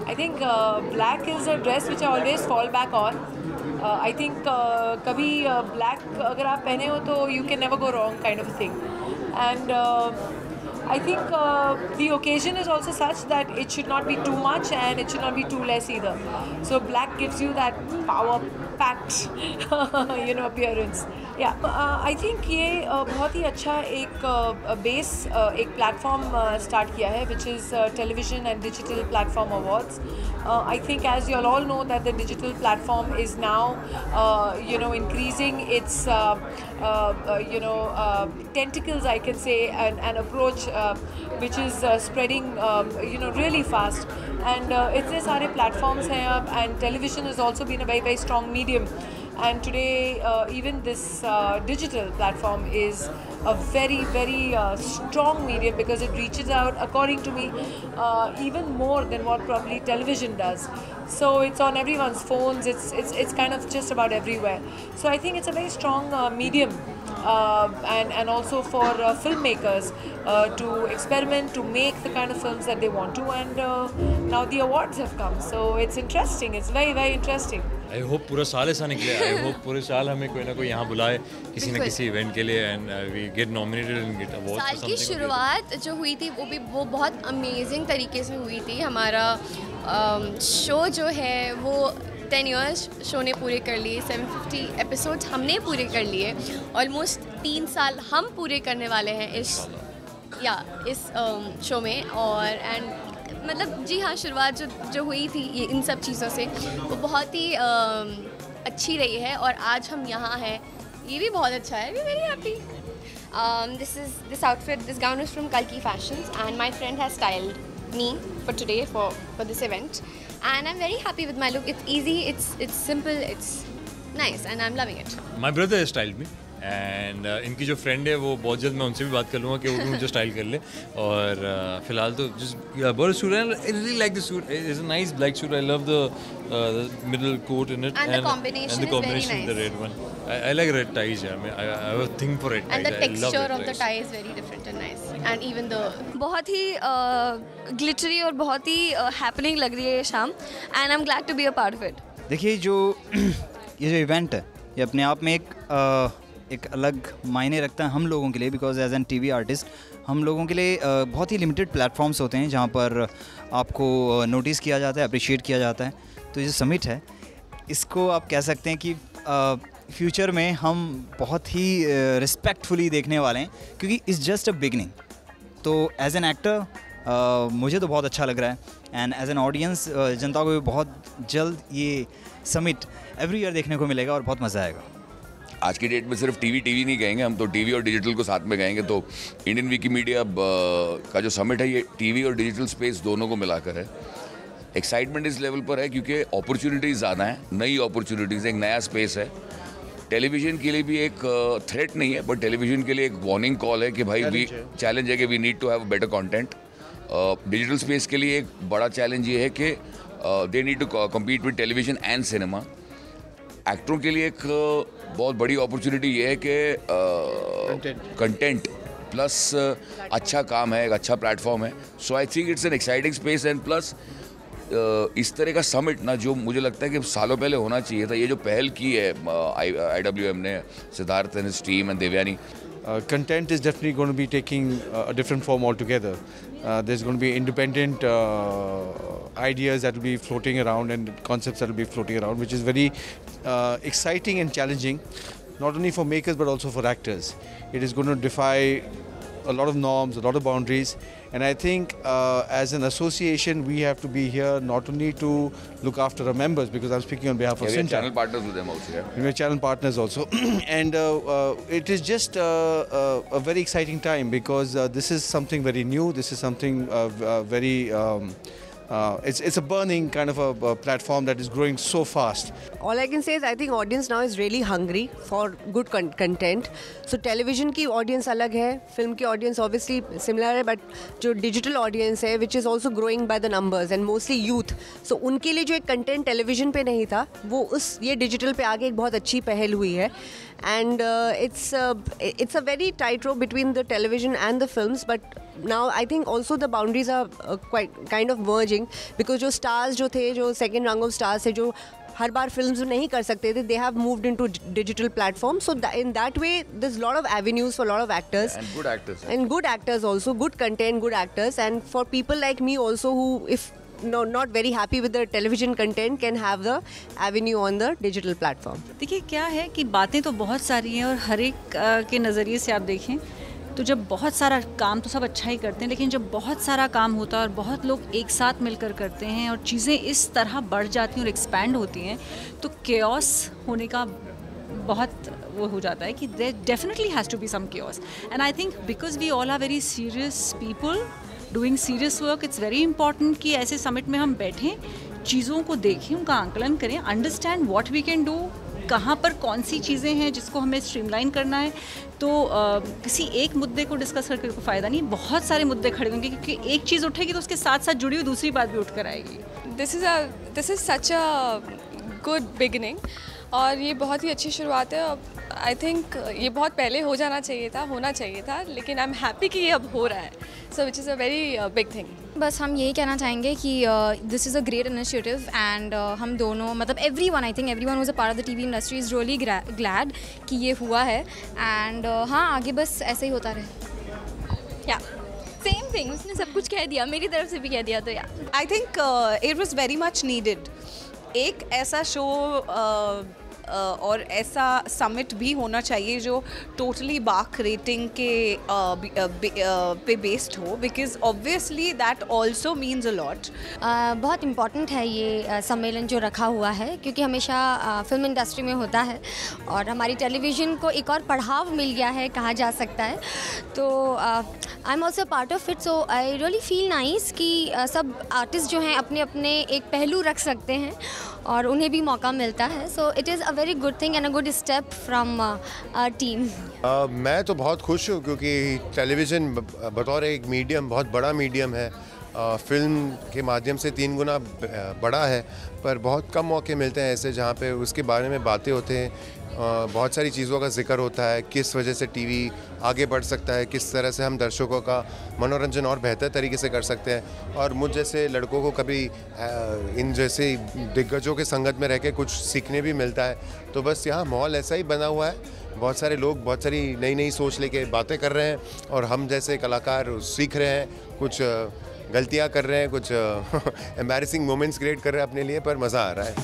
I think black is a dress which I always fall back on. I think कभी black अगर आप पहने हो तो you can never go wrong kind of a thing. And I think the occasion is also such that it should not be too much and it should not be too less either. So black gives you that power-packed, appearance. Yeah, I think ये बहुत ही अच्छा एक base एक platform start किया है, which is television and digital platform awards. I think, as you all know, that the digital platform is now, increasing its, tentacles, I can say, and approach, which is spreading, really fast. And इतने सारे platforms हैं अब, and television has also been a very, very strong medium. And today, even this digital platform is a very, very strong medium because it reaches out, according to me, even more than what probably television does. So it's on everyone's phones. It's kind of just about everywhere. So I think it's a very strong medium, and also for filmmakers to experiment, to make the kind of films that they want to. And now the awards have come, so it's interesting. It's very, very interesting. I hope पूरा साल ऐसा निकले. I hope पूरे साल हमें कोई ना कोई यहाँ बुलाए किसी न किसी इवेंट के लिए and we get nominated and get awards. साल की शुरुआत जो हुई थी वो बहुत अमेजिंग तरीके से हुई थी. हमारा शो जो है वो 10 इयर्स शो ने पूरे कर लिए. 750 एपिसोड्स हमने पूरे कर लिए. ऑलमोस्ट 3 साल हम पूरे करने वाले हैं इस शो में. और एंड मतलब जी हाँ, शुरुआत जो हुई थी ये इन सब चीज़ों से वो बहुत ही अच्छी रही है. और आज हम यहाँ हैं, ये भी बहुत अच्छा है. We very happy. This outfit, this gown is from कल्की fashions and my friend has styled me for today for this event, and I'm very happy with my look. It's easy, it's simple, it's nice, and I'm loving it. My brother has styled me. And इनकी जो friend है वो बहुत जल्द मैं उनसे भी बात कर लूँगा कि वो भी मुझे स्टाइल कर ले. और फिलहाल तो जस्ट बहुत सूट है. I really like the suit. It's a nice black suit. I love the middle coat in it and the combination is very nice. The red one. I like red ties. I mean, I have a thing for red ties. And the texture of the ties. tie is very different and nice. And even the बहुत ही glittery और बहुत ही happening लग रही है ये शाम. And I'm glad to be a part of it. देखिए ये जो इवेंट है ये अपने आप में एक अलग मायने रखता है हम लोगों के लिए. Because as an TV artist हम लोगों के लिए बहुत ही लिमिटेड प्लेटफॉर्म्स होते हैं जहाँ पर आपको नोटिस किया जाता है, अप्रिशिएट किया जाता है. तो ये जो समिट है इसको आप कह सकते हैं कि फ्यूचर में हम बहुत ही रिस्पेक्टफुली देखने वाले हैं क्योंकि इट्स जस्ट अ बिगनिंग. तो एज एन एक्टर मुझे तो बहुत अच्छा लग रहा है एंड एज एन ऑडियंस जनता को भी बहुत जल्द ये समिट एवरी ईयर देखने को मिलेगा और बहुत मज़ा आएगा. आज की डेट में सिर्फ टीवी नहीं कहेंगे हम, तो टीवी और डिजिटल को साथ में कहेंगे. तो इंडियन विकीमीडिया का जो समिट है ये टीवी और डिजिटल स्पेस दोनों को मिलाकर है. एक्साइटमेंट इस लेवल पर है क्योंकि अपॉर्चुनिटीज़ ज़्यादा हैं, नई अपॉर्चुनिटीज़, एक नया स्पेस है. टेलीविज़न के लिए भी एक थ्रेट नहीं है, बट टेलीविज़न के लिए एक वार्निंग कॉल है कि भाई चैलेंज है कि we need to have better content. Digital space के लिए एक बड़ा चैलेंज ये है कि they need to compete with television and cinema. एक्टरों के लिए एक बहुत बड़ी अपॉर्चुनिटी ये है कि कंटेंट प्लस अच्छा काम है, एक अच्छा प्लेटफॉर्म है. So I think it's an exciting space. And plus इस तरह का समिट ना जो मुझे लगता है कि सालों पहले होना चाहिए था. ये जो पहल की है IWM ने, Siddharth and his team and Devyani. Content is definitely going to be taking a different form altogether. There's going to be independent ideas that will be floating around and concepts that will be floating around, which is very exciting and challenging, not only for makers but also for actors. It is going to defy a lot of norms, a lot of boundaries, and I think as an association we have to be here not only to look after our members, because I'm speaking on behalf of Cinta. We are channel partners with them also. Yeah. We are channel partners also, and it is just a very exciting time because this is something very new. This is something very it's a burning kind of a platform that is growing so fast. All I can say is I think audience now is really hungry for good content. So television की audience अलग है, film की audience obviously similar है, but जो digital audience है which is also growing by the numbers and mostly youth. So उनके लिए जो एक content television पे नहीं था वो ये digital पे आगे एक बहुत अच्छी पहल हुई है. And it's a very tightrope between the television and the films, but now I think also the boundaries are quite kind of merging, because जो stars जो थे, जो second rung of stars थे, जो हर बार फिल्म्स नहीं कर सकते थे, they have moved into digital platforms. So in that way, there's a lot of avenues for a lot of actors. And good actors. And good actors also, good content, good actors. And for people like me also who, if not very happy with the television content, can have the avenue on the digital platform. देखिए क्या है कि बातें तो बहुत सारी हैं और हर एक के नज़रिए से आप देखें तो जब बहुत सारा काम तो सब अच्छा ही करते हैं, लेकिन जब बहुत सारा काम होता है और बहुत लोग एक साथ मिलकर करते हैं और चीज़ें इस तरह बढ़ जाती हैं और एक्सपैंड होती हैं, तो केओस होने का बहुत वो हो जाता है कि there definitely has to be some chaos. And I think because we all are very serious people doing serious work, it's very important कि ऐसे समिट में हम बैठें, चीज़ों को देखें, उनका आंकलन करें, understand what we can do, कहाँ पर कौन सी चीज़ें हैं जिसको हमें स्ट्रीमलाइन करना है. तो किसी एक मुद्दे को डिस्कस करके कोई फ़ायदा नहीं, बहुत सारे मुद्दे खड़े होंगे क्योंकि एक चीज़ उठेगी तो उसके साथ साथ जुड़ी हुई दूसरी बात भी उठ कर आएगी. This is such a good beginning और ये बहुत ही अच्छी शुरुआत है. आई थिंक ये बहुत पहले होना चाहिए था, लेकिन आई एम हैप्पी कि ये अब हो रहा है. So which is a very big thing. बस हम यही कहना चाहेंगे कि this is a great initiative and हम दोनों मतलब everyone, I think everyone was a part of the TV industry is really glad कि ये हुआ है. एंड हाँ, आगे बस ऐसे ही होता रहे. या सेम थिंग, उसने सब कुछ कह दिया, मेरी तरफ से भी कह दिया. तो या I think it was very much needed. एक ऐसा शो और ऐसा समिट भी होना चाहिए जो टोटली बाक रेटिंग के पे बेस्ड हो, because obviously that also means a lot. बहुत इम्पॉर्टेंट है ये सम्मेलन जो रखा हुआ है, क्योंकि हमेशा फिल्म इंडस्ट्री में होता है और हमारी टेलीविज़न को एक और पढ़ाव मिल गया है कहा जा सकता है. तो I am also part of it. So I really feel nice कि सब आर्टिस्ट जो हैं अपने अपने एक पहलू रख सकते हैं और उन्हें भी मौका मिलता है. So it is a very good thing and a good step from our team. मैं तो बहुत खुश हूँ क्योंकि टेलीविज़न बतौर एक मीडियम बहुत बड़ा मीडियम है. फिल्म के माध्यम से 3 गुना बड़ा है, पर बहुत कम मौके मिलते हैं ऐसे जहाँ पे उसके बारे में बातें होते हैं. बहुत सारी चीज़ों का जिक्र होता है, किस वजह से टीवी आगे बढ़ सकता है, किस तरह से हम दर्शकों का मनोरंजन और बेहतर तरीके से कर सकते हैं. और मुझ जैसे लड़कों को कभी इन जैसे दिग्गजों के संगत में रह के कुछ सीखने भी मिलता है. तो बस यहाँ माहौल ऐसा ही बना हुआ है. बहुत सारे लोग बहुत सारी नई सोच लेके बातें कर रहे हैं और हम जैसे कलाकार सीख रहे हैं, कुछ गलतियाँ कर रहे हैं, कुछ एम्बैरेसिंग मोमेंट्स क्रिएट कर रहे हैं अपने लिए, पर मज़ा आ रहा है.